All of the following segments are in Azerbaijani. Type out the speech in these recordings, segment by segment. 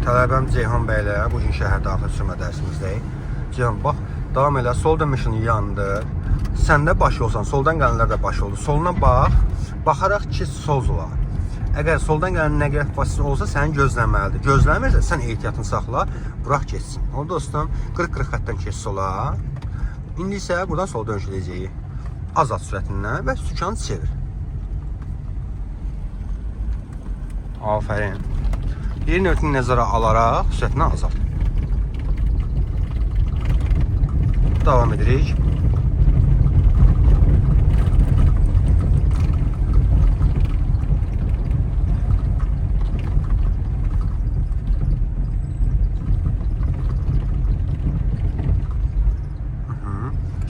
Tələbəm Ceyhan bəylə bugün şəhər daxil sürmə dərsimizdəyik. Ceyhan, bax, davam elə, sol dönmüşünü yandı. Sən də başı olsan, soldan gələnlər də başı olur. Soluna bax, baxaraq ki, sol zolar. Əgər soldan gələn nəqliyyat vasitəsi olsa, səni gözləməlidir. Gözləmirsə, sən ehtiyatını saxla, burax geçsin. Oldu dostum, 40-40 xətdən keç sola. İndi isə buradan sol dönüş edəcəyik. Azalt sürətindən və sükanı çevir. Afərin. Yerin örtünü nəzərə alaraq sürətini azalt. Davam edirik.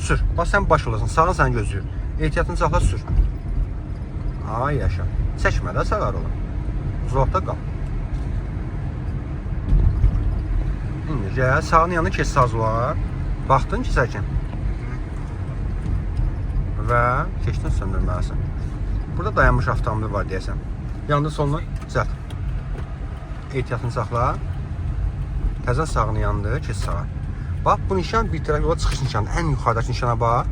Sür. Bax, sən baş olasın. Sağın səni gözləyir. Ehtiyatını saxla, sür. Ay, yaşa. Çəkmə də sağar olan. Uzaqda qal. İndi gəl, sağın yanına keç sağ zola. Baxdın keçərkən. Və keçdin söndürməlisən. Burada dayanmış avtomobil var deyəsən. Yanında soluna düzəlt. Ehtiyatını saxla. Təzən sağını yandı, keç sağa. Bax, bu nişan bir tərəf yola çıxış nişandır. Ən yuxarıdakı nişana bax.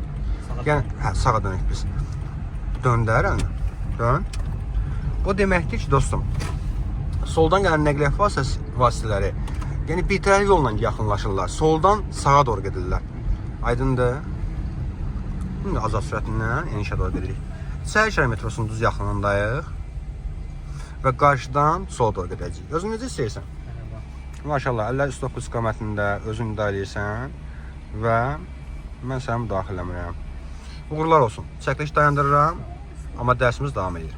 Yəni, sağa dönək biz. Döndər əlini. Dön. O deməkdir ki, dostum, soldan gələn nəqliyyat vasitələri, yəni bir tərəf yolla yaxınlaşırlar. Soldan sağa doğru gedirlər. Aydındır. İndi azad sürətindən enişə doğru gedirik. Çayşəhər metrosunun düz yaxınındayıq. Və qarşıdan sola doğru gedəcəyik. Özün necə istəyirsən? Maşallah, 59 istiqamətində özün müdaxilə edirsən və mən səni müdaxilə edirəm. Uğurlar olsun. Çəkiliş dayandırıram, amma dərsimiz davam edir.